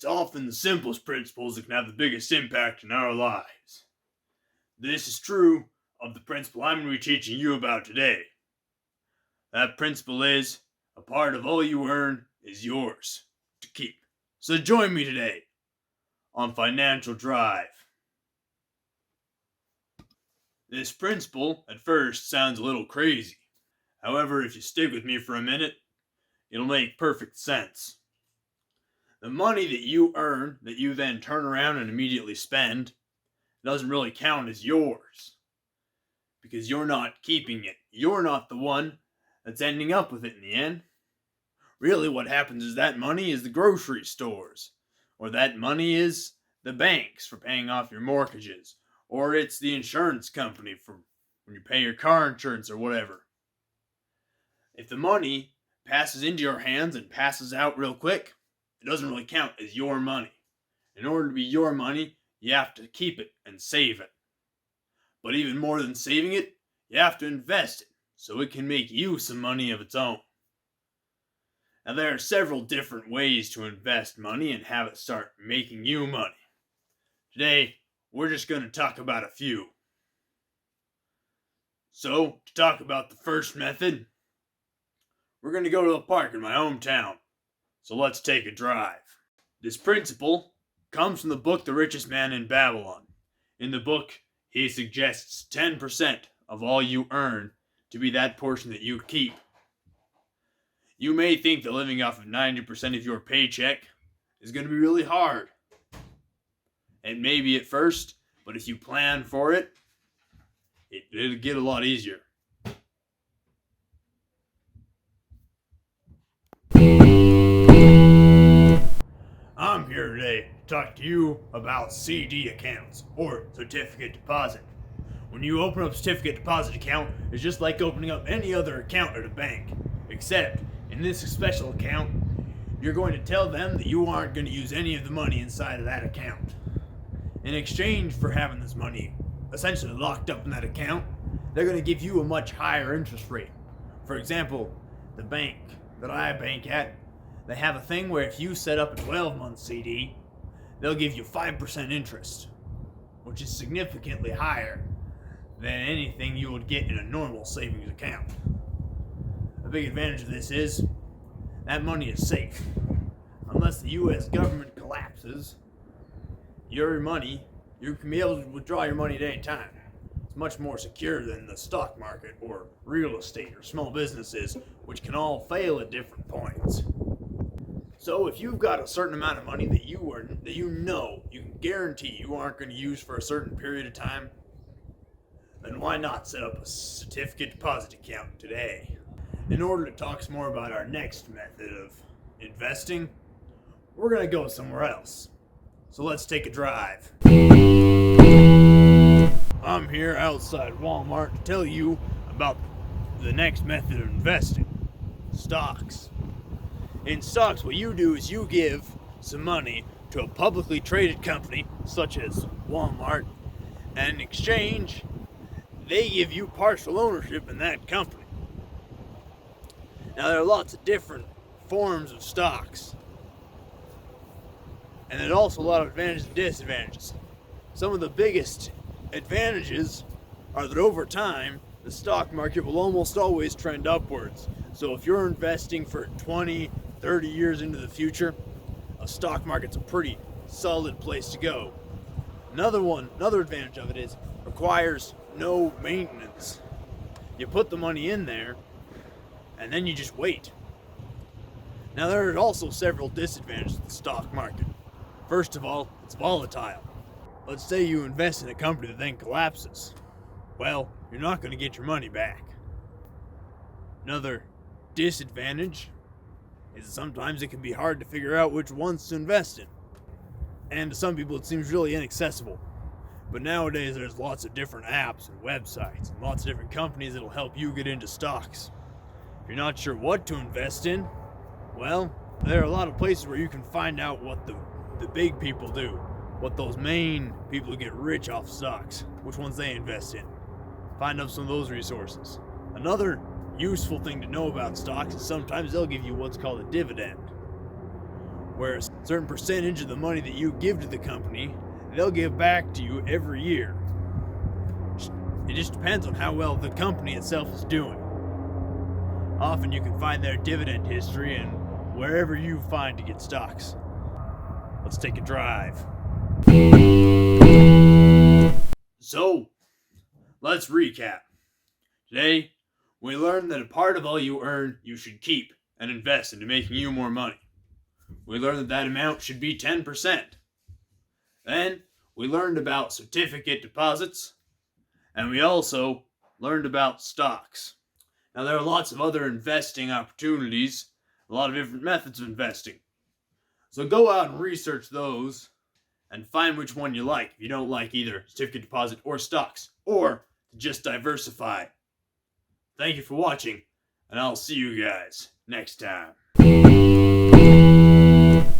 it's often the simplest principles that can have the biggest impact in our lives. This is true of the principle I'm going to be teaching you about today. That principle is, a part of all you earn is yours to keep. So join me today on Financial Drive. This principle at first sounds a little crazy. However, if you stick with me for a minute, it'll make perfect sense. The money that you earn, that you then turn around and immediately spend, doesn't really count as yours. Because you're not keeping it. You're not the one that's ending up with it in the end. Really what happens is that money is the grocery stores. Or that money is the banks for paying off your mortgages. Or it's the insurance company for when you pay your car insurance or whatever. If the money passes into your hands and passes out real quick, it doesn't really count as your money. In order to be your money, you have to keep it and save it. But even more than saving it, you have to invest it so it can make you some money of its own. Now there are several different ways to invest money and have it start making you money. Today, we're just going to talk about a few. So, to talk about the first method, we're going to go to a park in my hometown. So let's take a drive. This principle comes from the book The Richest Man in Babylon. In the book, he suggests 10% of all you earn to be that portion that you keep. You may think that living off of 90% of your paycheck is going to be really hard. It may be at first, but if you plan for it, it'll get a lot easier. I'm here today to talk to you about CD accounts, or certificate deposit. When you open up a certificate deposit account, it's just like opening up any other account at a bank. Except, in this special account, you're going to tell them that you aren't going to use any of the money inside of that account. In exchange for having this money essentially locked up in that account, they're going to give you a much higher interest rate. For example, the bank that I bank at, they have a thing where if you set up a 12-month CD, they'll give you 5% interest, which is significantly higher than anything you would get in a normal savings account. A big advantage of this is that money is safe. Unless the U.S. government collapses, your money, you can be able to withdraw your money at any time. It's much more secure than the stock market or real estate or small businesses, which can all fail at different points. So if you've got a certain amount of money that you can guarantee you aren't going to use for a certain period of time, then why not set up a certificate deposit account today? In order to talk some more about our next method of investing, we're going to go somewhere else. So let's take a drive. I'm here outside Walmart to tell you about the next method of investing: stocks. In stocks, what you do is you give some money to a publicly traded company, such as Walmart, and in exchange, they give you partial ownership in that company. Now, there are lots of different forms of stocks, and there's also a lot of advantages and disadvantages. Some of the biggest advantages are that over time, the stock market will almost always trend upwards. So if you're investing for 20, 30 years into the future, a stock market's a pretty solid place to go. Another advantage of it is it requires no maintenance. You put the money in there, and then you just wait. Now, there are also several disadvantages to the stock market. First of all, it's volatile. Let's say you invest in a company that then collapses. Well, you're not going to get your money back. Another disadvantage is that sometimes it can be hard to figure out which ones to invest in. And to some people it seems really inaccessible. But nowadays there's lots of different apps and websites and lots of different companies that'll help you get into stocks. If you're not sure what to invest in, well, there are a lot of places where you can find out what the big people do, what those main people who get rich off stocks, which ones they invest in. Find out some of those resources. Another useful thing to know about stocks is sometimes they'll give you what's called a dividend, where certain percentage of the money that you give to the company, they'll give back to you every year. It just depends on how well the company itself is doing. Often you can find their dividend history in wherever you find to get stocks. Let's take a drive. So, let's recap. Today, we learned that a part of all you earn you should keep and invest into making you more money. We learned that that amount should be 10%. Then, we learned about certificate deposits, and we also learned about stocks. Now, there are lots of other investing opportunities, a lot of different methods of investing. So go out and research those and find which one you like if you don't like either certificate deposit or stocks, or just diversify. Thank you for watching, and I'll see you guys next time.